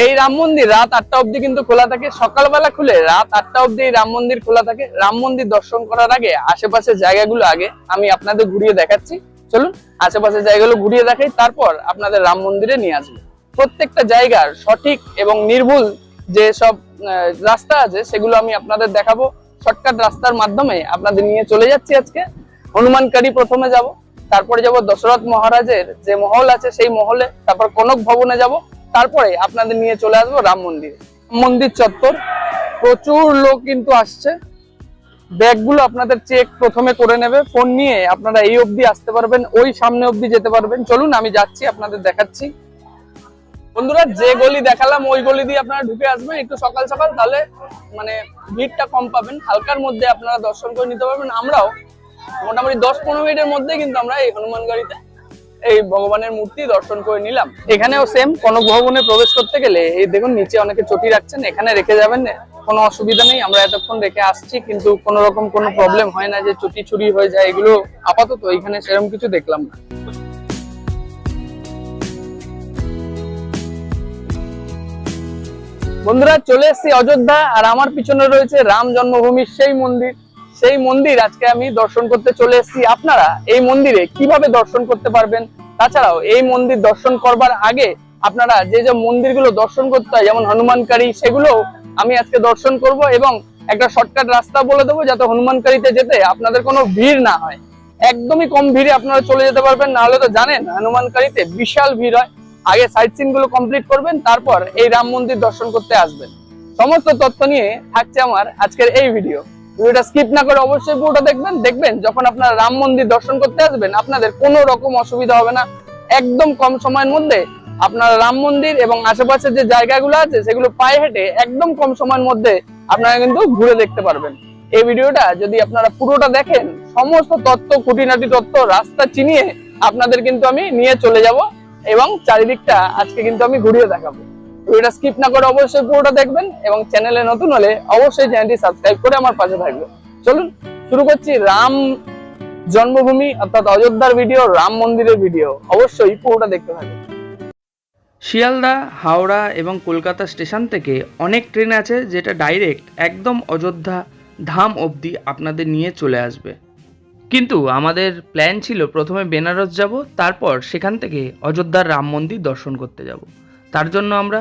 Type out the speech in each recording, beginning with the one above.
এই রাম মন্দির রাত 8টা অবধি কিন্তু খোলা থাকে, সকালবেলা খুলে রাত 8টা অবধি এই রাম মন্দির খোলা থাকে। রাম মন্দির দর্শন করার আগে আশেপাশের জায়গাগুলো আগে আমি আপনাদের ঘুরিয়ে দেখাচ্ছি। চলুন আশেপাশের জায়গাগুলো ঘুরিয়ে দেখাই, তারপর আপনাদের রাম মন্দিরে নিয়ে আসবো। প্রত্যেকটা জায়গার সঠিক এবং নির্ভুল যে সব রাস্তা আছে সেগুলো আমি আপনাদের দেখাবো। শর্টকাট রাস্তার মাধ্যমে আপনাদের নিয়ে চলে যাচ্ছি আজকে হনুমানকারী। প্রথমে যাব, তারপরে যাব দশরথ মহারাজের যে মহল আছে সেই মহলে, তারপর কনক ভবনে যাব, তারপরে আপনাদের নিয়ে চলে আসবো রাম মন্দিরে। মন্দির চত্বর প্রচুর লোক কিন্তু আসছে। ব্যাগগুলো আপনাদের চেক প্রথমে করে নেবে। ফোন নিয়ে আপনারা এই অবধি আসতে পারবেন, ওই সামনে অবধি যেতে পারবেন। চলুন আমি যাচ্ছি, আপনাদের দেখাচ্ছি। বন্ধুরা, যে গলি দেখালাম ওই গলি দিয়ে আপনারা ঢুকে আসবেন একটু সকাল সকাল, তাহলে মানে ভিড়টা কম পাবেন। হালকার মধ্যে আপনারা দর্শন করে নিতে পারবেন। আমরাও মোটামুটি 10-15 মিনিটের মধ্যে কিন্তু আমরা এই হনুমানগাড়িতে এই ভগবানের মূর্তি দর্শন করে নিলাম। এখানেও সেম, কনক ভবনে প্রবেশ করতে গেলে এই দেখুন নিচে অনেকে চটি রাখছেন, এখানে রেখে যাবেন, কোনো অসুবিধা নেই। আমরা এতক্ষণ রেখে আসছি, কিন্তু কোনো রকম কোনো প্রবলেম হয় না যে চটি চুরি হয়ে যায়। এগুলো আপাতত এখানে সেরকম কিছু দেখলাম না। বন্ধুরা, চলে এসেছি অযোধ্যা, আর আমার পিছনে রয়েছে রাম জন্মভূমির সেই মন্দির। সেই মন্দির আজকে আমি দর্শন করতে চলে এসেছি। আপনারা এই মন্দিরে কিভাবে দর্শন করতে পারবেন, তাছাড়াও এই মন্দির দর্শন করবার আগে আপনারা যে যে মন্দিরগুলো দর্শন করতে হয় যেমন হনুমানকারী, সেগুলো আমি আজকে দর্শন করব এবং একটা শর্টকাট রাস্তা বলে দেবো যাতে হনুমানকারীতে যেতে আপনাদের কোনো ভিড় না হয়। একদমই কম ভিড়ে আপনারা চলে যেতে পারবেন। নাহলে তো জানেন হনুমানকারীতে বিশাল ভিড় হয়। আগে সাইট সিন গুলো কমপ্লিট করবেন, তারপর এই রাম মন্দির দর্শন করতে আসবেন। সমস্ত তথ্য নিয়ে থাকছে আমার আজকের এই ভিডিওটা স্কিপ না করে অবশ্যই পুরোটা দেখবেন। যখন আপনারা রাম মন্দির দর্শন করতে আসবেন আপনাদের কোনো রকম অসুবিধা হবে না। একদম কম সময়ের মধ্যে আপনারা রাম মন্দির এবং আশেপাশের যে জায়গাগুলো আছে সেগুলো পায়ে হেঁটে একদম কম সময়ের মধ্যে আপনারা কিন্তু ঘুরে দেখতে পারবেন। এই ভিডিওটা যদি আপনারা পুরোটা দেখেন, সমস্ত তথ্য, খুঁটিনাটি তথ্য, রাস্তা চিনিয়ে আপনাদের কিন্তু আমি নিয়ে চলে যাব এবং চারিদিকটা আজকে কিন্তু আমি ঘুরিয়ে দেখাবো। ভিডিওটা স্কিপ না করে অবশ্যই পুরোটা দেখবেন এবং চ্যানেলে নতুন হলে অবশ্যই চ্যানেলটি সাবস্ক্রাইব করে আমার পাশে থাকবে। চলুন শুরু করছি রাম জন্মভূমি অর্থাৎ অযোধ্যার ভিডিও, রাম মন্দিরের ভিডিও। অবশ্যই পুরোটা দেখতে থাকুন। শিয়ালদা, হাওড়া এবং কলকাতা স্টেশন থেকে অনেক ট্রেন আছে যেটা ডাইরেক্ট একদম অযোধ্যা ধাম অবধি আপনাদের নিয়ে চলে আসবে। কিন্তু আমাদের প্ল্যান ছিল প্রথমে বেনারস যাব, তারপর সেখান থেকে অযোধ্যার রাম মন্দির দর্শন করতে যাব। তার জন্য আমরা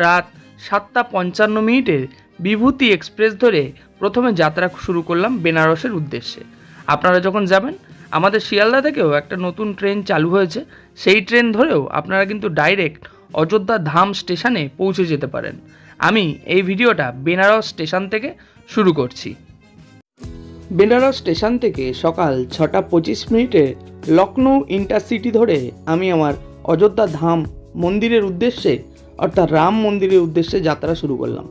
রাত 7:55 বিভূতি এক্সপ্রেস ধরে প্রথমে যাত্রা শুরু করলাম বেনারসের উদ্দেশ্যে। আপনারা যখন যাবেন, আমাদের শিয়ালদা থেকেও একটা নতুন ট্রেন চালু হয়েছে, সেই ট্রেন ধরেও আপনারা কিন্তু ডাইরেক্ট অযোধ্যা ধাম স্টেশনে পৌঁছে যেতে পারেন। আমি এই ভিডিওটা বেনারস স্টেশন থেকে শুরু করছি। বেনারস স্টেশন থেকে সকাল 6:25 লখনৌ ইন্টারসিটি ধরে আমি আমার অযোধ্যা ধাম মন্দিরের উদ্দেশ্যে অর্থাৎ রাম মন্দিরের উদ্দেশ্যে যাত্রা শুরু করলাম।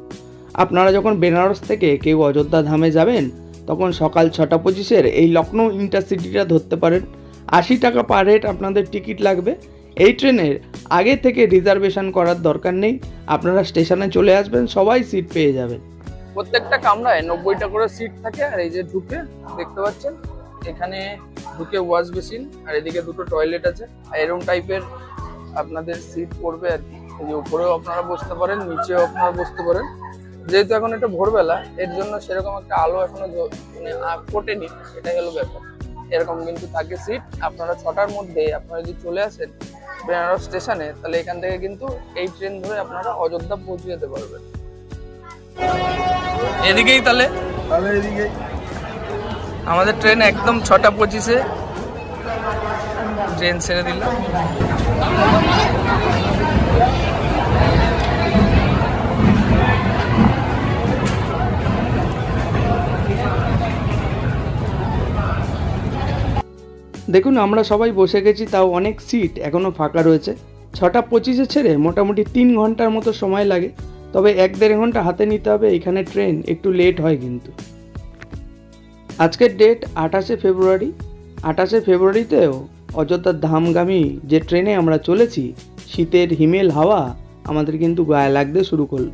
আপনারা যখন বেনারস থেকে কেউ অযোধ্যা ধামে যাবেন তখন সকাল 6:25 এই লখনৌ ইন্টারসিটিটা ধরতে পারেন। 80 টাকা পার হেড আপনাদের টিকিট লাগবে। এই ট্রেনের আগে থেকে রিজার্ভেশন করার দরকার নেই, আপনারা স্টেশনে চলে আসবেন, সবাই সিট পেয়ে যাবেন। প্রত্যেকটা কামরায় 90টা করে সিট থাকে। আর এই যে ঢুকে দেখতে পাচ্ছেন এখানে ঢুকে ওয়াশ বেসিন, আর এদিকে দুটো টয়লেট আছে। আর এরকম টাইপের আপনাদের সিট পড়বে আর কি। এই যে উপরেও আপনারা বসতে পারেন, নিচেও আপনারা বসতে পারেন। যেহেতু এখন এটা ভোরবেলা, এর জন্য সেরকম একটা আলো এখনো মানে ফোটেনি, এটাই হলো ব্যাপার। এরকম কিন্তু থাকে সিট। আপনারা 6টার মধ্যে আপনারা যদি চলে আসেন বেনারস স্টেশনে, তাহলে এখান থেকে কিন্তু এই ট্রেন ধরে আপনারা অযোধ্যা পৌঁছে যেতে পারবেন। এদিকেই তাহলে এদিকেই আমাদের ট্রেন একদম 6:25 ট্রেন ছেড়ে দিলাম। দেখুন আমরা সবাই বসে গেছি, তাও অনেক সিট এখনও ফাঁকা রয়েছে। 6:25 ছেড়ে মোটামুটি 3 ঘন্টার মতো সময় লাগে, তবে 1-1.5 ঘন্টা হাতে নিতে হবে। এখানে ট্রেন একটু লেট হয় কিন্তু। আজকের ডেট 28 ফেব্রুয়ারি। 28 ফেব্রুয়ারিতেও অযোধ্যা ধামগামী যে ট্রেনে আমরা চলেছি, শীতের হিমেল হাওয়া আমাদের কিন্তু গায়ে লাগতে শুরু করলো।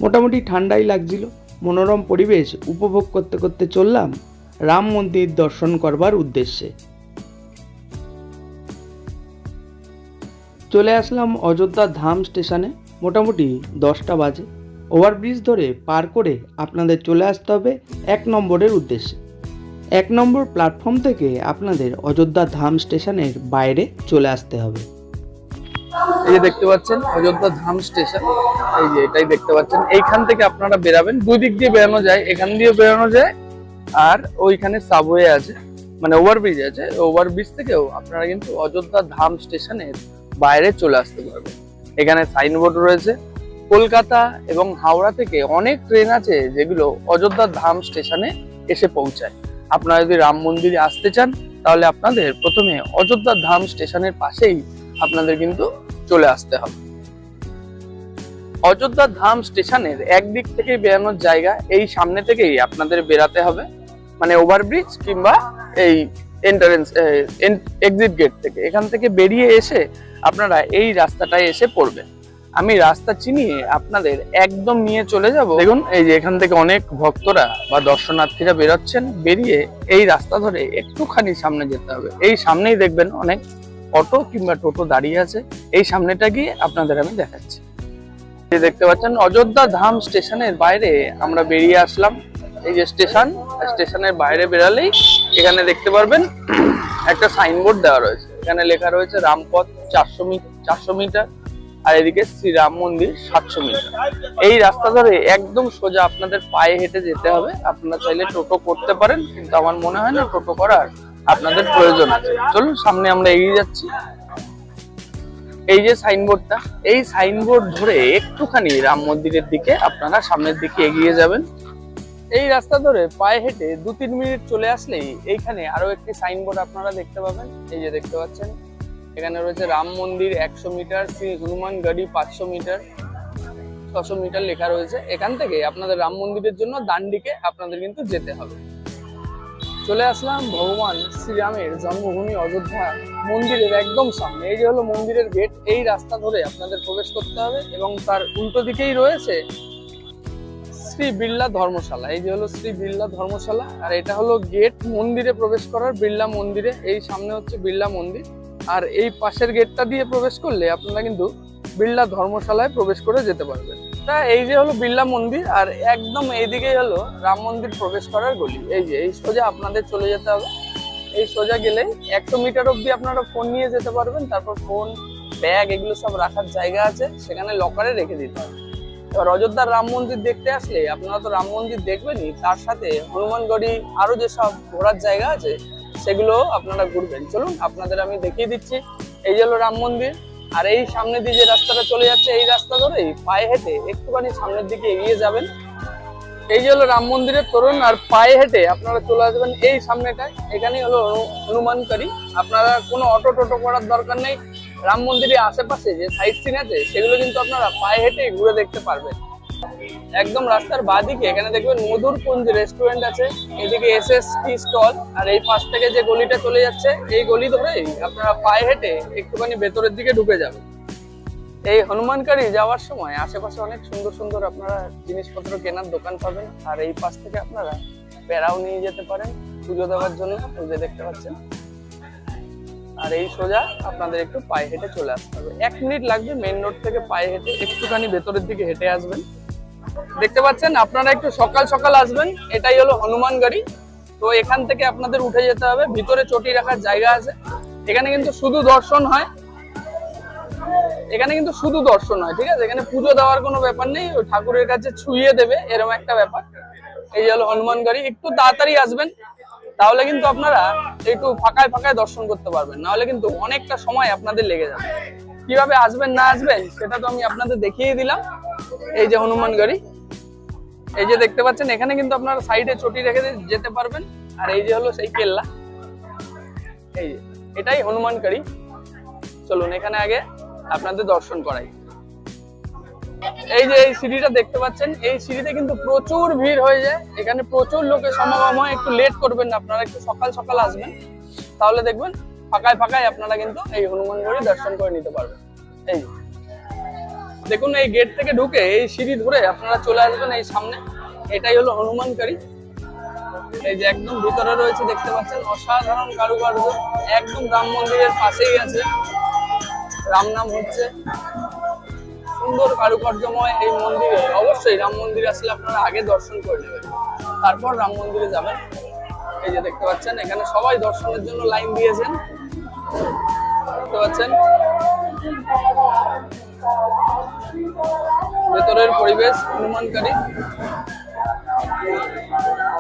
মোটামুটি ঠান্ডাই লাগছিল। মনোরম পরিবেশ উপভোগ করতে করতে চললাম রাম মন্দির দর্শন করবার উদ্দেশ্যে। চলে আসলাম অযোধ্যা ধাম স্টেশনে। মোটামুটি 10টা বাজে। ওভারব্রিজ ধরে পার করে আপনাদের চলে আসতে হবে 1 নম্বরের উদ্দেশ্যে। 1 নম্বর প্ল্যাটফর্ম থেকে আপনাদের অযোধ্যা ধাম স্টেশনের বাইরে চলে আসতে হবে। এই যে দেখতে পাচ্ছেন অযোধ্যা ধাম স্টেশন, এই যে এটাই দেখতে পাচ্ছেন। এইখান থেকে আপনারা বেরাবেন, দুই দিক দিয়ে বেরানো যায়, এখান দিয়ে বেরানো যায় আর ওইখানে সাবওয়ে আছে, মানে ওভারব্রিজ আছে। ওভারব্রিজ থেকেও আপনারা কিন্তু অযোধ্যা ধাম স্টেশনের বাইরে চলে আসতে পারবেন। এখানে সাইনবোর্ড রয়েছে। কলকাতা এবং হাওড়া থেকে অনেক ট্রেন আছে যেগুলো অযোধ্যা ধাম স্টেশনে এসে পৌঁছায়। আপনারা যদি রাম মন্দিরে আসতে চান তাহলে আপনাদের প্রথমে অযোধ্যা ধাম স্টেশনের পাশেই আপনাদের কিন্তু চলে আসতে হবে। অযোধ্যা ধাম স্টেশনের একদিক থেকে বেরানোর জায়গা, এই সামনে থেকেই আপনাদের বেরাতে হবে, মানে ওভারব্রিজ কিংবা এই এন্ট্রান্স এক্সিট গেট থেকে। এখান থেকে বেরিয়ে এসে আপনারা এই রাস্তাটায় এসে পড়বেন। আমি রাস্তা চিনিয়ে আপনাদের একদম নিয়ে চলে যাব। দেখুন এই যে এখান থেকে অনেক ভক্তরা বা দর্শনার্থীরা বেরোচ্ছেন, বেরিয়ে এই রাস্তা ধরে একটুখানি সামনে যেতে হবে। এই সামনেই দেখবেন অনেক অটো কিংবা টোটো দাঁড়িয়ে আছে, এই সামনেটা গিয়ে আপনাদের আমি দেখাচ্ছি। দেখতে পাচ্ছেন অযোধ্যা ধাম স্টেশনের বাইরে আমরা বেরিয়ে আসলাম। এই যে স্টেশনের বাইরে বেরালেই এখানে দেখতে পারবেন একটা সাইনবোর্ড দেওয়া রয়েছে। এখানে লেখা রয়েছে রামপথ 400 মিটার আর এদিকে শ্রীরাম মন্দির 700 মিটার। এই রাস্তা ধরে একদম সোজা আপনাদের পায়ে হেঁটে যেতে হবে। আপনারা চাইলে টোটো করতে পারেন, কিন্তু আমার মনে হয় না টোটো করার আপনাদের প্রয়োজন আছে। চলুন সামনে আমরা এগিয়ে যাচ্ছি। এই যে সাইনবোর্ডটা, এই সাইনবোর্ড ধরে একটুখানি রাম মন্দিরের দিকে আপনারা সামনের দিকে এগিয়ে যাবেন। এই রাস্তা ধরে পায়ে হেঁটে 2-3 মিনিট চলে আসলেই এইখানে আরো একটি সাইনবোর্ড আপনারা দেখতে পাবেন। এই যে দেখতে পাচ্ছেন এখানে রয়েছে রাম মন্দির 100 মিটার, শ্রী হনুমান গড়ি 500 মিটার, 600 মিটার লেখা রয়েছে। এখান থেকে আপনাদের রাম মন্দিরের জন্য ডান দিকে আপনাদের কিন্তু যেতে হবে। চলে আসলাম ভগবান শ্রীরামের জন্মভূমি অযোধ্যা মন্দিরের একদম সামনে। এই যে হলো মন্দিরের গেট, এই রাস্তা ধরে আপনাদের প্রবেশ করতে হবে এবং তার উল্টো দিকেই রয়েছে শ্রী বিড়লা ধর্মশালা। এই যে হলো শ্রী বিড়লা ধর্মশালা, আর এটা হলো গেট মন্দিরে প্রবেশ করার, বিড়লা মন্দিরে। এই সামনে হচ্ছে বিড়লা মন্দির, আর এই পাশের গেটটা দিয়ে প্রবেশ করলে আপনারা কিন্তু বিড়লা ধর্মশালায় প্রবেশ করে যেতে পারবেন। এই যে হলো বিড়লা মন্দির, আর একদম এইদিকেই হলো রাম মন্দির প্রবেশ করার গলি। এই যে এই সোজা আপনাদের চলে যেতে হবে। এই সোজা গেলে 100 মিটার অব্দি আপনারা ফোন নিয়ে যেতে পারবেন। তারপর ফোন, ব্যাগ এগুলো সব রাখার জায়গা আছে, সেখানে লকারে রেখে দিতে হবে। এবার অযোধ্যার রাম মন্দির দেখতে আসলে আপনারা তো রাম মন্দির দেখবেনই, তার সাথে হনুমানগড়ি আরো যেসব ঘোরার জায়গা আছে সেগুলো আপনারা ঘুরবেন। চলুন আপনাদের আমি দেখিয়ে দিচ্ছি। এই যে হলো রাম মন্দির, আর এই সামনে দিয়ে যে রাস্তাটা চলে যাচ্ছে এই রাস্তা ধরেই পায়ে হেঁটে একটুখানি সামনের দিকে এগিয়ে যাবেন। এই যে হলো রাম মন্দিরের তোরণ, আর পায়ে হেঁটে আপনারা চলে আসবেন এই সামনেটায়। এখানেই হলো হনুমানকারী। আপনারা কোনো অটো টোটো করার দরকার নেই। রাম মন্দিরের আশেপাশে যে সাইট সিন আছে সেগুলো কিন্তু আপনারা পায়ে হেঁটে ঘুরে দেখতে পারবেন। একদম রাস্তার বাঁদিকে এখানে দেখবেন মধুরকুঞ্জ রেস্টুরেন্ট আছে, এদিকে এসএসটি স্টল, আর এই পাশ থেকে যে গলিটা চলে যাচ্ছে এই গলি ধরেই আপনারা পায়ে হেঁটে একটুখানি ভেতরের দিকে ঢুকে যাবেন। এই হনুমানকারী যাওয়ার সময় আশেপাশে অনেক সুন্দর সুন্দর আপনারা জিনিসপত্র কেনার দোকান পাবেন, আর এই পাশ থেকে আপনারা প্যারাও নিয়ে যেতে পারেন পুজো দেওয়ার জন্য, যে দেখতে পাচ্ছেন। আর এই সোজা আপনাদের একটু পায়ে হেঁটে চলে আসতে হবে। 1 মিনিট লাগবে মেইন রোড থেকে পায়ে হেঁটে একটুখানি ভেতরের দিকে হেঁটে আসবেন। দেখতে পাচ্ছেন আপনারা একটু সকাল সকাল আসবেন। এটাই হলো হনুমানগড়ি। তো এখান থেকে আপনাদের উঠে যেতে হবে, ভিতরে চটি রাখার জায়গা আছে। এখানে কিন্তু শুধু দর্শন হয়, এখানে কিন্তু শুধু দর্শন হয়, ঠিক আছে? এখানে পুজো দেওয়ার কোনো ব্যাপার নেই, ওই ঠাকুরের কাছে ছুঁয়ে দেবে এরকম একটা ব্যাপার। এই যে হলো হনুমানগড়ি। একটু তাড়াতাড়ি আসবেন, তাহলে কিন্তু আপনারা একটু ফাঁকায় ফাঁকায় দর্শন করতে পারবেন, নাহলে কিন্তু অনেকটা সময় আপনাদের লেগে যাবে। কিভাবে আসবেন না আসবেন সেটা তো আমি আপনাদের দেখিয়ে দিলাম। এই যে হনুমানগড়ি, এই যে দেখতে পাচ্ছেন এখানে কিন্তু আপনারা সাইডে চটি রেখে যেতে পারবেন। আর এই যে হলো সেই কেল্লা, এই যে এটাই হনুমানগড়ি। চলুন এখানে আগে আপনাদের দর্শন করাই। এই যে এই সিঁড়িটা দেখতে পাচ্ছেন, এই সিঁড়িতে কিন্তু প্রচুর ভিড় হয়ে যায়, এখানে প্রচুর লোকের সমাগম হয়। একটু লেট করবেন না, আপনারা একটু সকাল সকাল আসবেন, তাহলে দেখবেন ফাঁকায় ফাঁকায় আপনারা কিন্তু এই হনুমানগড়ি দর্শন করে নিতে পারবেন। এই দেখুন এই গেট থেকে ঢুকে এই সিঁড়ি ধরে আপনারা চলে আসবেন এই সামনে, এটাই হলো হনুমানগড়ি। এই যে একদম ভিতরে রয়েছে দেখতে পাচ্ছেন, অসাধারণ কারুকার্য, একদম রাম মন্দিরের পাশেই আছে, রাম নাম হচ্ছে। সুন্দর কারুকার্যময় এই মন্দিরে অবশ্যই রাম মন্দিরে আসলে আপনারা আগে দর্শন করে নেবেন, তারপর রাম মন্দিরে যাবেন। এই যে দেখতে পাচ্ছেন এখানে সবাই দর্শনের জন্য লাইন দিয়েছেন, দেখতে পাচ্ছেন ভেতরের পরিবেশ অনুমানকারী।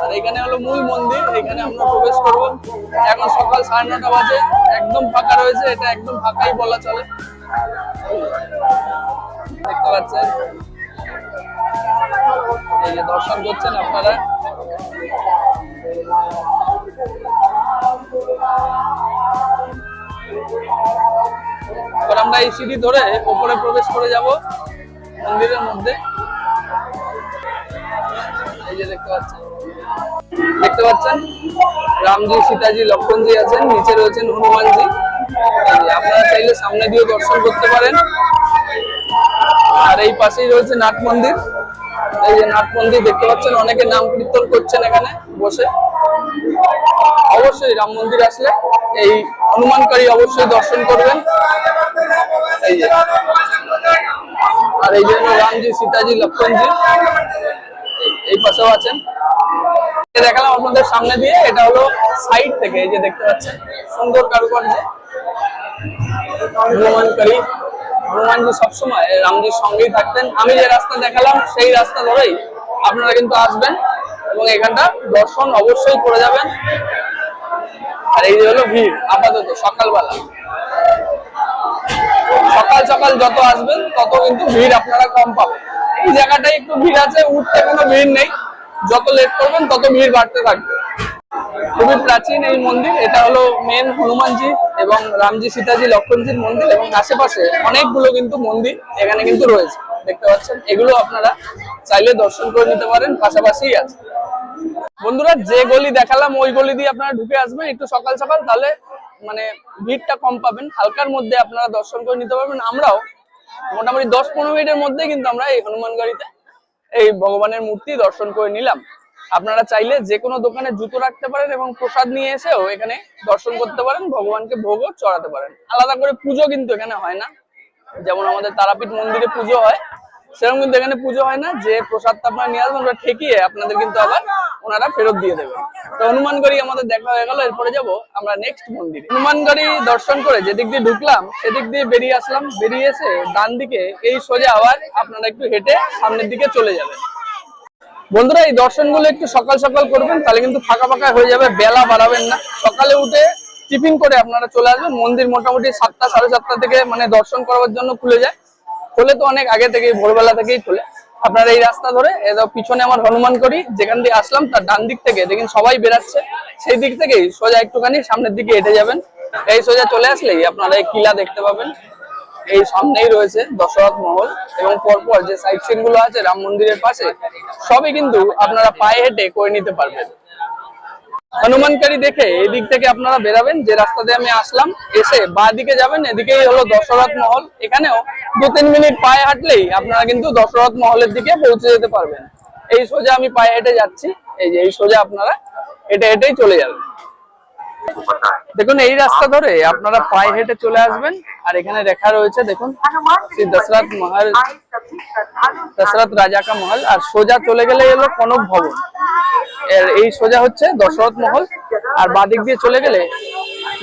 আর এখানে হলো মূল মন্দির, এখানে আমরা প্রবেশ করব। এখন সকাল 9:30 বাজে, একদম ফাঁকা রয়েছে, এটা একদম ফাঁকাই বলা চলে। দেখতে পাচ্ছেন এই যে দর্শন করছেন আপনারা। এবার আমরা এই সিঁড়ি ধরে উপরে প্রবেশ করে যাব মন্দিরের মধ্যে। এই যে দেখতে পাচ্ছেন রামজি, সীতাজি, লক্ষ্মণজি আছেন, নিচে রয়েছেন হনুমানজি। আপনারা চাইলে সামনে দিয়ে দর্শন করতে পারেন। আর এই পাশেই রয়েছে নাট মন্দির। এই যে নাট মন্দির দেখতে পাচ্ছেন, অনেকে নাম কীর্তন করছেন এখানে বসে। অবশ্যই রাম মন্দির আসলে এই হনুমানকারী অবশ্যই দর্শন করবেন। এই যে আর এই জন্য রামজি, সীতাজি, লক্ষ্মণজি এই পাশেও আছেন। দেখালাম আপনাদের সামনে দিয়ে, এটা হলো সাইড থেকে। এই যে দেখতে পাচ্ছেন সুন্দর কারুকার্য হনুমানকারী। হনুমানজি সবসময় রামজির সঙ্গেই থাকতেন। আমি যে রাস্তা দেখালাম সেই রাস্তা ধরেই আপনারা কিন্তু আসবেন এবং এখানটা দর্শন অবশ্যই করে যাবেন। আর এই যে হলো ভিড় আপাতত সকালবেলা, সকাল সকাল যত আসবেন তত কিন্তু ভিড় আপনারা কম পাবেন। এই জায়গাটায় একটু ভিড় আছে, উঠতে কোনো ভিড় নেই। যত লেট করবেন তত ভিড় বাড়তে থাকবে। খুবই প্রাচীন এই মন্দির। এটা হলো মেন হনুমানজি এবং রামজি, সীতাজি, লক্ষ্মণজির মন্দির এবং আশেপাশে অনেকগুলো কিন্তু মন্দির এখানে কিন্তু রয়েছে, দেখতে পাচ্ছেন। এগুলো আপনারা চাইলে দর্শন করে নিতে পারেন, পাশাপাশি আছে। বন্ধুরা, যে গলি দেখালাম ওই গলি দিয়ে আপনারা ঢুকে আসবেন একটু সকাল সকাল, তাহলে মানে ভিড়টা কম পাবেন, হালকার মধ্যে আপনারা দর্শন করে নিতে পারবেন। আমরাও মোটামুটি 10-15 মিনিটের মধ্যে কিন্তু আমরা এই হনুমানগাড়িতে এই ভগবানের মূর্তি দর্শন করে নিলাম। আপনারা চাইলে যে কোনো দোকানে জুতো রাখতে পারেন এবং প্রসাদ নিয়ে এসেও এখানে দর্শন করতে পারেন, ভগবানকে ভোগও চড়াতে পারেন। আলাদা করে পুজো কিন্তু এখানে হয় না, যেমন আমাদের তারাপীঠ মন্দিরে পুজো হয় সেরকম কিন্তু এখানে পুজো হয় না। যে প্রসাদটা আপনারা নিয়ে আসবেন ওটা ঠেকিয়ে আপনাদের কিন্তু আবার ওনারা ফেরত দিয়ে দেবেন। তো হনুমানগড়ি আমাদের দেখা হয়ে গেল, এরপরে যাব আমরা নেক্সট মন্দিরে। হনুমানগড়ি দর্শন করে যেদিক দিয়ে ঢুকলাম সেদিক দিয়ে বেরিয়ে আসলাম। বেরিয়ে এসে ডান দিকে এই সোজা আবার আপনারা একটু হেঁটে সামনের দিকে চলে যাবেন। বন্ধুরা, এই দর্শনগুলো একটু সকাল সকাল করবেন, তাহলে কিন্তু ফাঁকা ফাঁকা হয়ে যাবে, বেলা বাড়াবেন না। সকালে উঠে টিফিন করে আপনারা চলে আসবেন। মন্দির মোটামুটি 7টা 7:30 থেকে মানে দর্শন করার জন্য খুলে যায়। খোলে তো অনেক আগে থেকেই, ভোরবেলা থেকেই খোলে। আপনারা এই রাস্তা ধরে পিছনে আমার হনুমানগড়ি যেখান দিয়ে আসলাম তার ডান দিক থেকে দেখেন সবাই বেরাচ্ছে, সেই দিক থেকেই সোজা একটুখানি সামনের দিকে হেঁটে যাবেন। এই সোজা চলে আসলেই আপনারা এই কিলা দেখতে পাবেন। এই সামনেই রয়েছে দশরথ মহল এবং পরপর যে সাইড সিন গুলো আছে রাম মন্দিরের পাশে সবই কিন্তু আপনারা পায়ে হেঁটে করে নিতে পারবেন। হনুমানকারী দেখে এই দিক থেকে আপনারা বেরাবেন, যে রাস্তা দিয়ে আমি আসলাম, এসে বাঁ দিকে যাবেন। এদিকেই হলো দশরথ মহল। এখানেও 2-3 মিনিট পায়ে হাঁটলেই আপনারা কিন্তু দশরথ মহলের দিকে পৌঁছে যেতে পারবেন। এই সোজা আমি পায়ে হেঁটে যাচ্ছি, এই যে এই সোজা আপনারা হেঁটে হেঁটেই চলে যাবেন। দেখুন এই রাস্তা ধরে আপনারা পায়ে হেঁটে চলে আসবেন। আর এখানে লেখা রয়েছে দেখুন শ্রী দশরথ মহল, দশরথ রাজা কা মহল। আর সোজা চলে গেলে এলো কনক ভবন। এর এই সোজা হচ্ছে দশরথ মহল। আর বাদিক দিয়ে চলে গেলে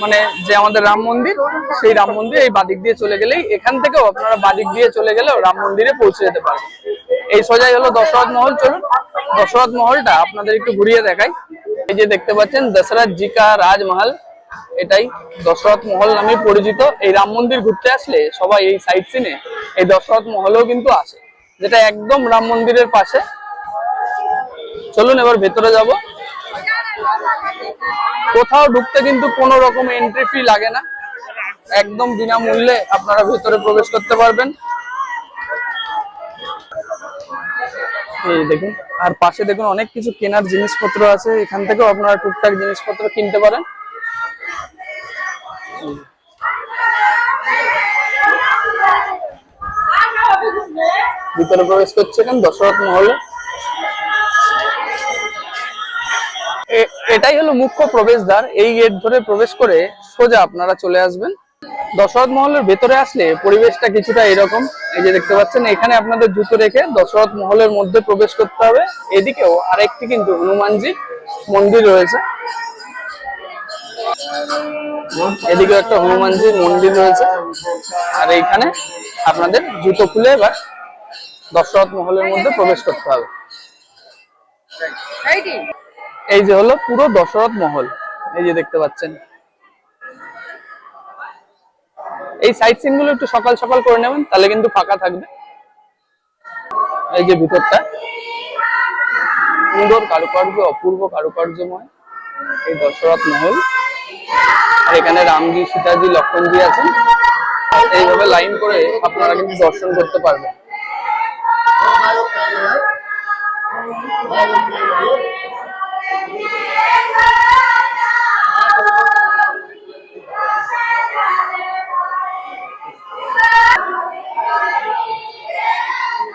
মানে যে আমাদের রাম মন্দির, সেই রাম মন্দির এই বাদিক দিয়ে চলে গেলেই, এখান থেকেও আপনারা বাদিক দিয়ে চলে গেলেও রাম মন্দিরে পৌঁছে যেতে পারবেন। এই সোজাই হলো দশরথ মহল। চলুন দশরথ মহলটা আপনাদের একটু ঘুরিয়ে দেখাই। এই যে দেখতে পাচ্ছেন দশরথ জি কা রাজমহল, এটাই দশরথ মহল নামে পরিচিত। এই রাম মন্দির ঘুরতে আসলে সবাই এই সাইড সিনে এই দশরথ মহলেও কিন্তু আসে, যেটা একদম রাম মন্দিরের পাশে। চলুন এবার ভেতরে যাব। কোথাও ঢুকতে কিন্তু কোনো রকম এন্ট্রি ফি লাগে না, একদম বিনামূল্যে আপনারা ভেতরে প্রবেশ করতে পারবেন। এই দেখুন, আর পাশে দেখুন অনেক কিছু কেনার জিনিসপত্র আছে, এখান থেকেও আপনারা টুকটাক জিনিসপত্র কিনতে পারেন। ভিতরে প্রবেশ করছে এখন দশরথ মহলে। এটাই হলো মুখ্য প্রবেশদ্বার। এই গেট ধরে প্রবেশ করে সোজা আপনারা চলে আসবেন। দশরথ মহলের ভেতরে আসলে পরিবেশটা কিছুটা এরকম। এই যে দেখতে পাচ্ছেন এখানে আপনাদের জুতো রেখে দশরথ মহলের মধ্যে প্রবেশ করতে হবে। এদিকেও আরেকটি কিন্তু হনুমানজি মন্দির রয়েছে, এদিকে একটা হনুমানজির মন্দির রয়েছে। আর এইখানে আপনাদের জুতো খুলে এবার দশরথ মহলের মধ্যে প্রবেশ করতে হবে। এই যে হলো পুরো দশরথ মহল, এই যে দেখতে পাচ্ছেন। এই সাইট সিন গুলো একটু সকাল সকাল করে নেবেন, তাহলে কিন্তু ফাঁকা থাকবে। এই যে ভিতরটা সুন্দর কারুকার্য, অপূর্ব কারুকার্যময় এই দশরথ মহল। আর এখানে রামজি, সীতাজি, লক্ষ্মণজি আছেন। এইভাবে লাইন করে আপনারা কিন্তু দর্শন করতে পারবেন।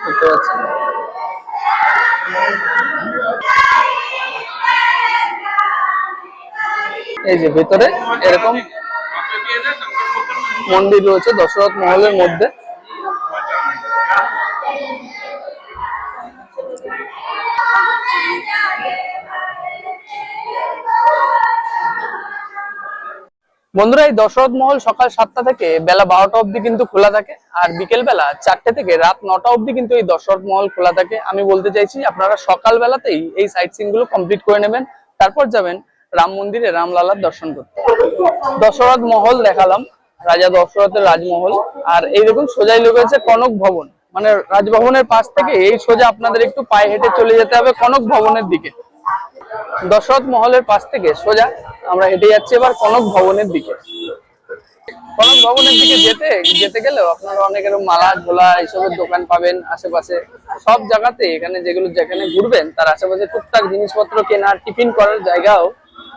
দেখতে পাচ্ছেন এই যে ভেতরে এরকম মন্দির রয়েছে দশরথ মহলের মধ্যে। বন্ধুরা, এই দশরথ মহল সকাল 7টা থেকে বেলা 12টা অবধি কিন্তু খোলা থাকে, আর বিকেল বেলা 4টে থেকে রাত 9টা অবধি কিন্তু এই দশরথ মহল খোলা থাকে। আমি বলতে চাইছি আপনারা সকাল বেলাতেই এই সাইট সিন গুলো কমপ্লিট করে নেবেন, তারপর যাবেন রাম মন্দিরে রামলালার দর্শন করতে। দশরথ মহল দেখালাম, রাজা দশরথের রাজমহল। আর এই দেখুন সোজাই রয়েছে কনক ভবন, মানে রাজভবনের পাশ থেকে এই সোজা আপনাদের একটু পায়ে হেঁটে চলে যেতে হবে কনক ভবনের দিকে। দশরথ মহলের পাশ থেকে সোজা আমরা হেঁটে যাচ্ছি এবার কনক ভবনের দিকে। কনক ভবনের দিকে যেতে যেতে গেলেও আপনারা অনেক এরকম মালা ঝোলা এইসবের দোকান পাবেন আশেপাশে সব জায়গাতে। এখানে যেখানে ঘুরবেন তার আশেপাশে টুকটাক জিনিসপত্র কেনার, টিফিন করার জায়গাও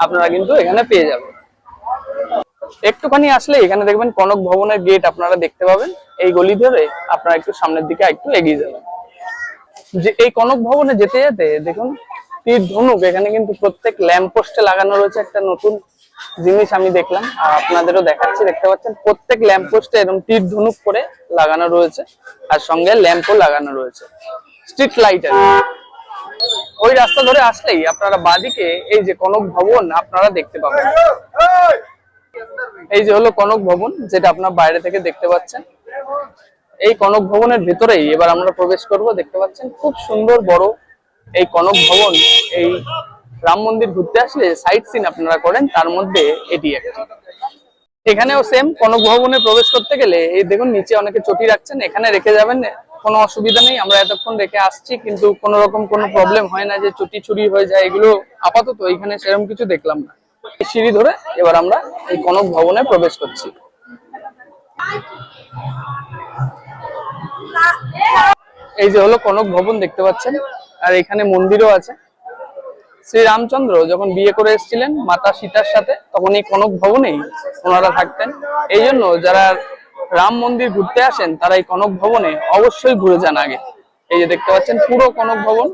আপনারা কিন্তু এখানে পেয়ে যাবেন। একটুখানি আসলে এখানে দেখবেন কনক ভবনের গেট আপনারা দেখতে পাবেন। এই গলি ধরে আপনারা একটু সামনের দিকে একটু এগিয়ে যাবেন। যে এই কনক ভবনে যেতে যেতে দেখুন তীর ধনুক এখানে কিন্তু প্রত্যেক ল্যাম্প পোস্টে লাগানো রয়েছে। একটা নতুন জিনিস আমি দেখলাম, আর আপনাদেরও দেখাচ্ছি। দেখতে পাচ্ছেন প্রত্যেক ল্যাম্প পোস্টে এরকম তীর ধনুক করে লাগানো রয়েছে, আর সঙ্গে ল্যাম্পও লাগানো রয়েছে, স্ট্রিট লাইটার। ওই রাস্তা ধরে আসলেই আপনারা বাঁদিকে এই যে কনক ভবন আপনারা দেখতে পাবেন। এই যে হলো কনক ভবন, যেটা আপনার বাইরে থেকে দেখতে পাচ্ছেন। এই কনক ভবনের ভেতরেই এবার আমরা প্রবেশ করব। দেখতে পাচ্ছেন খুব সুন্দর বড় এই কনক ভবন। এই রাম মন্দির ঘুরতে আসলে সাইট সিন আপনারা করেন, তার মধ্যে এটি একটা। এখানেও সেম কনক ভবনে প্রবেশ করতে গেলে এই দেখুন নিচে অনেকে চটি রাখছেন, এখানে রেখে যাবেন, কোনো অসুবিধা নেই। আমরা এতক্ষণ রেখে আসছি, কিন্তু কোনো রকম কোনো প্রবলেম হয় না যে চটি চুরি হয়ে যায়। এগুলো আপাতত এখানে সেরকম কিছু দেখলাম না। সিঁড়ি ধরে এবার আমরা এই কনক ভবনে প্রবেশ করছি। এই যে হলো কনক ভবন দেখতে পাচ্ছেন, আর এখানে মন্দিরও আছে। শ্রী রামচন্দ্র যখন বিয়ে করে এসেছিলেন মাতা সীতার সাথে, তখন এই কনক ভবনেই ওনারা থাকতেন। এই জন্য যারা রাম মন্দির ঘুরতে আসেন তারা এই কনক ভবনে অবশ্যই ঘুরে যান আগে। এই যে দেখতে পাচ্ছেন পুরো কনক ভবন।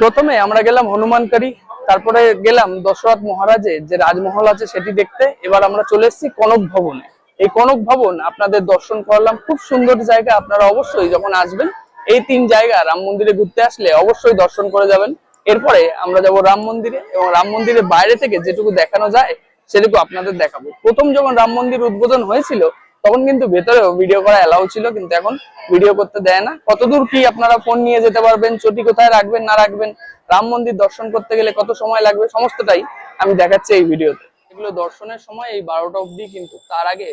প্রথমে আমরা গেলাম হনুমানকারী, তারপরে গেলাম দশরথ মহারাজের যে রাজমহল আছে সেটি দেখতে। এবার আমরা চলে এসেছি কনক ভবনে। এই কনক ভবন আপনাদের দর্শন করলাম, খুব সুন্দর জায়গা। আপনারা অবশ্যই যখন আসবেন এই 3 জায়গা রাম মন্দিরে ঘুরতে আসলে অবশ্যই দর্শন করে যাবেন। এরপরে আমরা যাব রাম মন্দিরে, এবং রাম মন্দিরের বাইরে থেকে যেটুকু দেখানো যায় সেটুকু আপনাদের দেখাবো। প্রথম যখন রাম মন্দির উদ্বোধন হয়েছিল তখন কিন্তু ভেতরেও ভিডিও করা এলাও ছিল, কিন্তু এখন ভিডিও করতে দেয় না। কতদূর কি আপনারা ফোন নিয়ে যেতে পারবেন, চটি কোথায় রাখবেন না রাখবেন, রাম মন্দির দর্শন করতে গেলে কত সময় লাগবে, সমস্তটাই আমি দেখাচ্ছি এই ভিডিওতে। এগুলো দর্শনের সময় এই 12টা অবধি, কিন্তু তার আগে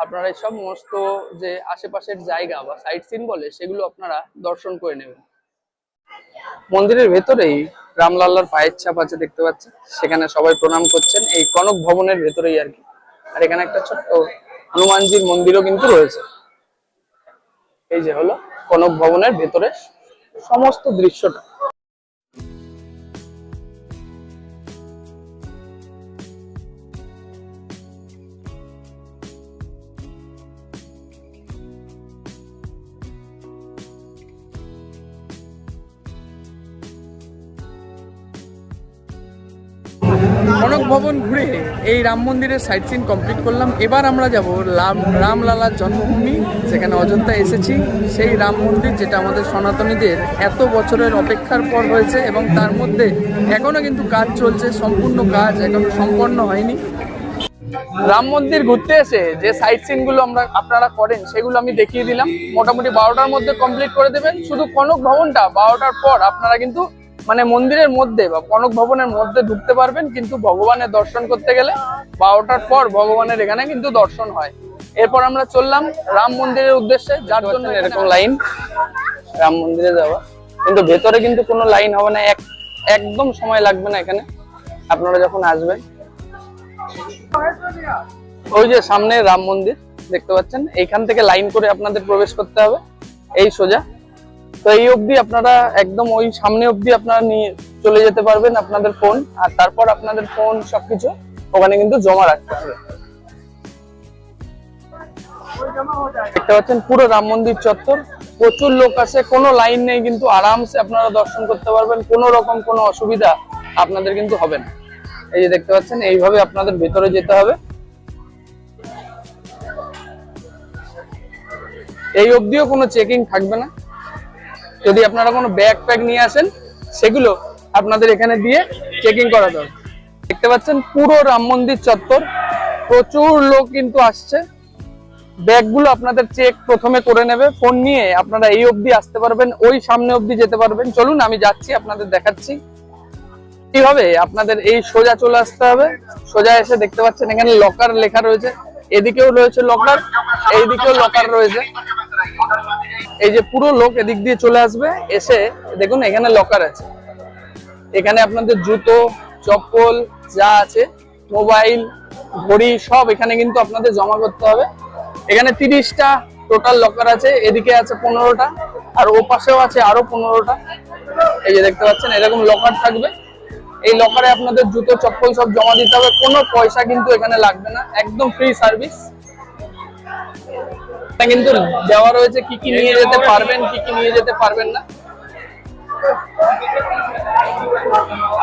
আপনারা এই সমস্ত যে আশেপাশের জায়গা বা সাইট সিন বলে সেগুলো আপনারা দর্শন করে নেবেন। মন্দিরের ভেতরেই রামলাল্লার পায়ের ছাপ আছে দেখতে পাচ্ছেন, সেখানে সবাই প্রণাম করছেন এই কনক ভবনের ভেতরেই আর কি। আর এখানে একটা ছোট্ট হনুমানজির মন্দিরও কিন্তু রয়েছে। এই যে হলো কনক ভবনের ভেতরে সমস্ত দৃশ্যটা। কনক ভবন ঘুরে এই রাম মন্দিরের সাইট সিন কমপ্লিট করলাম। এবার আমরা যাব রামলালার জন্মভূমি, যেখানে অযোধ্যা এসেছি, সেই রাম মন্দির যেটা আমাদের সনাতনীদের এত বছরের অপেক্ষার পর হয়েছে এবং তার মধ্যে এখনো কিন্তু কাজ চলছে, সম্পূর্ণ কাজ এখনো সম্পন্ন হয়নি। রাম মন্দির ঘুরতে এসে যে সাইট সিন গুলো আপনারা করেন সেগুলো আমি দেখিয়ে দিলাম। মোটামুটি 12টার মধ্যে কমপ্লিট করে দেবেন। শুধু কনক ভবনটা 12টার পর আপনারা কিন্তু মানে মন্দিরের মধ্যে বা কনক ভবনের মধ্যে ঢুকতে পারবেন, কিন্তু ভগবানের দর্শন করতে গেলে 12টার পর ভগবানের এখানে কিন্তু দর্শন হয়। এরপর আমরা চললাম রাম মন্দিরের উদ্দেশ্যে, যার জন্য এরকম লাইন রাম মন্দিরে যাওয়া, কিন্তু ভেতরে কিন্তু কোনো লাইন হবে না, একদম সময় লাগবে না এখানে আপনারা যখন আসবেন। ওই যে সামনে রাম মন্দির দেখতে পাচ্ছেন, এইখান থেকে লাইন করে আপনাদের প্রবেশ করতে হবে এই সোজা। তো এই অবধি আপনারা একদম ওই সামনে অবধি আপনারা নিয়ে চলে যেতে পারবেন আপনাদের ফোন, আর তারপর আপনাদের ফোন সবকিছু ওখানে কিন্তু জমা রাখতে হবে। দেখতে পাচ্ছেন পুরো রাম মন্দির চত্বর, প্রচুর লোক আছে, কোনো লাইন নেই, কিন্তু আরামসে আপনারা দর্শন করতে পারবেন, কোনো রকম কোনো অসুবিধা আপনাদের কিন্তু হবে না। এই যে দেখতে পাচ্ছেন, এইভাবে আপনাদের ভেতরে যেতে হবে। এই অবধিও কোনো চেকিং থাকবে না। যদি আপনারা কোনো ব্যাগ প্যাক নিয়ে আসেন সেগুলো আপনাদের এখানে দিয়ে চেকিং করাতে হবে। দেখতে পাচ্ছেন পুরো রাম মন্দির চত্বর, প্রচুর লোক কিন্তু আসছে। ব্যাগগুলো আপনাদের চেক প্রথমে করে নেবে। ফোন নিয়ে আপনারা এই অবধি আসতে পারবেন, ওই সামনে অবধি যেতে পারবেন। চলুন আমি যাচ্ছি, আপনাদের দেখাচ্ছি কিভাবে। আপনাদের এই সোজা চলে আসতে হবে। সোজা এসে দেখতে পাচ্ছেন এখানে লকার লেখা রয়েছে, এদিকেও রয়েছে লকার, এইদিকেও লকার রয়েছে। এই যে পুরো লোক এদিক দিয়ে চলে আসবে, এসে দেখুন এখানে লকার আছে। এখানে আপনাদের জুতো, চপ্পল যা আছে, মোবাইল, ঘড়ি সব এখানে কিন্তু আপনাদের জমা করতে হবে। এখানে 30টা টোটাল লকার আছে, এদিকে আছে 15টা, আর ও পাশেও আছে আরো 15টা। এই যে দেখতে পাচ্ছেন এরকম লকার থাকবে। এই লকারে আপনাদের জুতো, চপ্পল সব জমা দিতে হবে, কোনো পয়সা কিন্তু এখানে লাগবে না, একদম ফ্রি সার্ভিস। কিন্তু দেওয়া রয়েছে কি কি নিয়ে যেতে পারবেন, কি কি নিয়ে যেতে পারবেন না।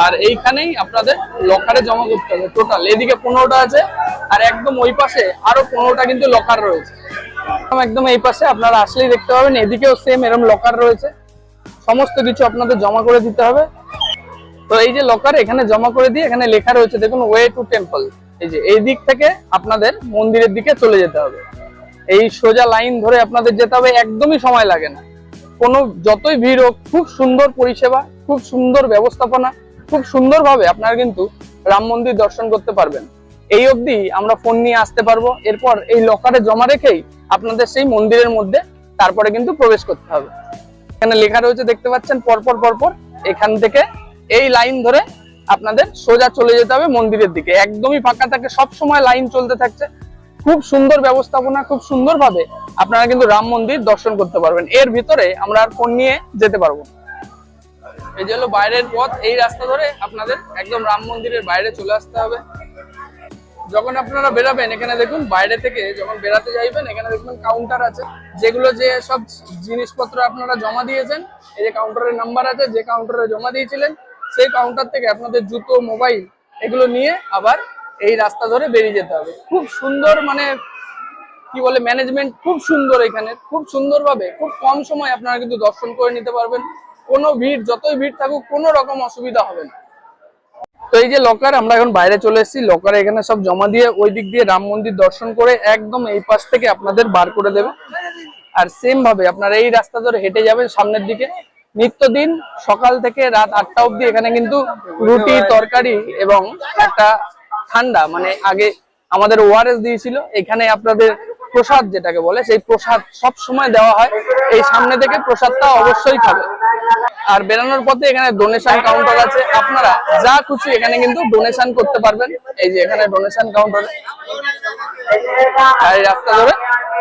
আর এইখানেই আপনাদের লকারে জমা করতে হবে টোটাল। এদিকে 15টা আছে, আর একদম ওই পাশে আরো 15টা কিন্তু লকার রয়েছে। একদম এই পাশে আপনারা আসলেই দেখতে পাবেন, এদিকেও সেম এরকম লকার রয়েছে। সমস্ত কিছু আপনাদের জমা করে দিতে হবে। তো এই যে লকার এখানে জমা করে দিয়ে এখানে লেখা রয়েছে দেখুন, ওয়ে টু টেম্পল। এই যে এই দিক থেকে আপনাদের মন্দিরের দিকে চলে যেতে হবে। এই সোজা লাইন ধরে আপনাদের যেতে হবে, একদমই সময় লাগে না। কোনো যতই ভিড় হোক, খুব সুন্দর পরিষেবা, খুব সুন্দর ব্যবস্থাপনা, খুব সুন্দরভাবে আপনারা কিন্তু রাম মন্দির দর্শন করতে পারবেন। এই অবধি আমরা ফোন নিয়ে আসতে পারবো। এরপর এই লকারে জমা রেখেই আপনাদের সেই মন্দিরের মধ্যে তারপরে কিন্তু প্রবেশ করতে হবে। এখানে লেখা রয়েছে দেখতে পাচ্ছেন পরপর পরপর, এখান থেকে এই লাইন ধরে আপনাদের সোজা চলে যেতে হবে মন্দিরের দিকে। একদমই ফাঁকা থাকে, সব সময় লাইন চলতে থাকছে। খুব সুন্দর ব্যবস্থাপনা, খুব সুন্দরভাবে আপনারা কিন্তু রাম মন্দির দর্শন করতে পারবেন। এর ভিতরে আমরা আর ফোন নিয়ে যেতে পারবো। এই যে হলো বাইরের পথ, এই রাস্তা ধরে আপনাদের একদম রাম মন্দিরের বাইরে চলে আসতে হবে। যখন আপনারা বেরাবেন, এখানে দেখুন বাইরে থেকে যখন বেরাতে যাইবেন, এখানে দেখবেন কাউন্টার আছে, যেগুলো যে সব জিনিসপত্র আপনারা জমা দিয়েছেন, এই যে কাউন্টারের নাম্বার আছে, যে কাউন্টারে জমা দিয়েছিলেন সেই কাউন্টার থেকে আপনাদের জুতো, মোবাইল এগুলো নিয়ে আবার এই রাস্তা ধরে বেরিয়ে যেতে হবে। খুব সুন্দর, মানে কি বলে, ম্যানেজমেন্ট খুব সুন্দর এখানে, খুব সুন্দরভাবে খুব কম সময় আপনারা কিন্তু দর্শন করে নিতে পারবেন। কোনো ভিড়, যতই ভিড় থাকুক, কোনো রকম অসুবিধা হবে না। তো এই যে লকার, আমরা এখন বাইরে চলে এসেছি। লকারে এখানে সব জমা দিয়ে ওই দিক দিয়ে রাম মন্দির দর্শন করে একদম এই পাশ থেকে আপনাদের বার করে দেবে। আর সেম ভাবে আপনারা এই রাস্তা ধরে হেঁটে যাবেন সামনের দিকে। নিত্যদিন সকাল থেকে রাত 8টা অবধি এখানে কিন্তু রুটি, তরকারি এবং একটা ঠান্ডা, মানে আগে আমাদের ওআরএস দিয়েছিল, এখানে আপনাদের প্রসাদ যেটাকে বলে, সেই প্রসাদ সব সময় দেওয়া হয়। এই সামনে থেকে প্রসাদটা অবশ্যই খাবে। আর বেরানোর পথে এখানে ডোনেশন কাউন্টার আছে, আপনারা যা খুশি এখানে কিন্তু ডোনেশন করতে পারবেন। এই যে এখানে ডোনেশন কাউন্টার, আর এই রাস্তা ধরে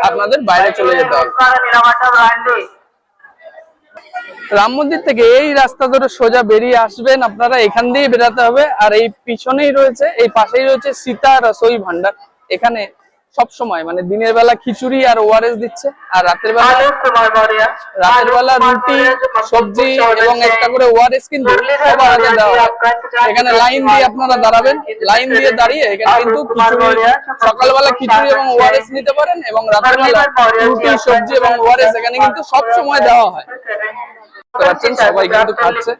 আপনাদের বাইরে চলে যেতে হবে। রাম মন্দির থেকে এই রাস্তা ধরে সোজা বেরিয়ে আসবেন আপনারা, এখান দিয়ে বেরাতে হবে। আর এই পিছনেই রয়েছে, এই পাশেই রয়েছে সীতা রসোই ভান্ডার। এখানে সব সময় মানে দিনের বেলা খিচুড়ি আর ওআরএস দিচ্ছে, আর রাতের বেলা রুটি, সবজি এবং একটা করে ওআরএস কিন্তু সবার হাতে দেওয়া হয়। এখানে লাইন দিয়ে আপনারা দাঁড়াবেন, লাইন দিয়ে দাঁড়িয়ে এখানে কিন্তু খিচুড়ি, সকালবেলা খিচুড়ি এবং ওআরএস নিতে পারেন, এবং রাতের বেলা রুটি, সবজি এবং ওআরএস এখানে কিন্তু সব সময় দেওয়া হয়। দেখতে পাচ্ছেন সবাই কিন্তু খাচ্ছে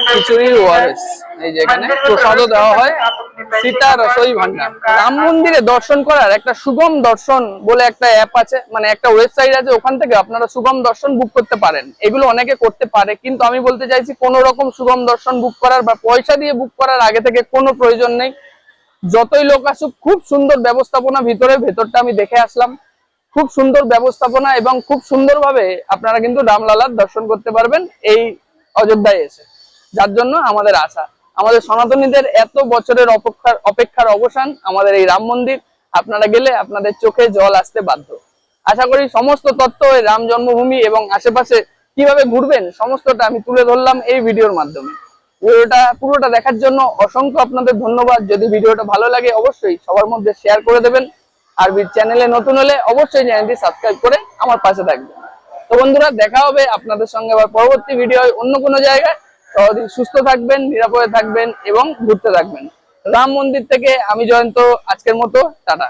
খিচুড়ি ওআরএস। এই যে এখানে প্রসাদও দেওয়া হয়, সীতা রসই ভান্ডার। রাম মন্দিরে দর্শন করার একটা শুভম দর্শন বলে একটা অ্যাপ আছে, মানে একটা ওয়েবসাইট আছে, ওখান থেকে আপনারা শুভম দর্শন বুক করতে পারেন। এগুলো অনেকে করতে পারে, কিন্তু আমি বলতে চাইছি কোন রকম শুভম দর্শন বুক করার বা পয়সা দিয়ে বুক করার আগে থেকে কোনো প্রয়োজন নেই। যতই লোক আসুক, খুব সুন্দর ব্যবস্থাপনা, ভেতরটা আমি দেখে আসলাম, খুব সুন্দর ব্যবস্থাপনা এবং খুব সুন্দরভাবে আপনারা কিন্তু রামলালার দর্শন করতে পারবেন এই অযোধ্যায় এসে, যার জন্য আমাদের আশা। আমাদের সনাতনীদের এত বছরের অপেক্ষার অবসান আমাদের এই রাম মন্দির। আপনারা গেলে আপনাদের চোখে জল আসতে বাধ্য। আশা করি সমস্ত তথ্য এই রাম জন্মভূমি এবং আশেপাশে কিভাবে ঘুরবেন সমস্তটা আমি তুলে ধরলাম এই ভিডিওর মাধ্যমে। ভিডিওটা পুরোটা দেখার জন্য অসংখ্য আপনাদের ধন্যবাদ। যদি ভিডিওটা ভালো লাগে অবশ্যই সবার মধ্যে শেয়ার করে দেবেন, আর চ্যানেলে নতুন হলে অবশ্যই চ্যানেলটি সাবস্ক্রাইব করে আমার পাশে থাকবেন। তো বন্ধুরা, দেখা হবে আপনাদের সঙ্গে আবার পরবর্তী ভিডিও অন্য কোনো জায়গায়। ততদিন সুস্থ থাকবেন, নিরাপদে থাকবেন এবং ঘুরতে থাকবেন। রাম মন্দির থেকে আমি জয়ন্ত, আজকের মতো টাটা।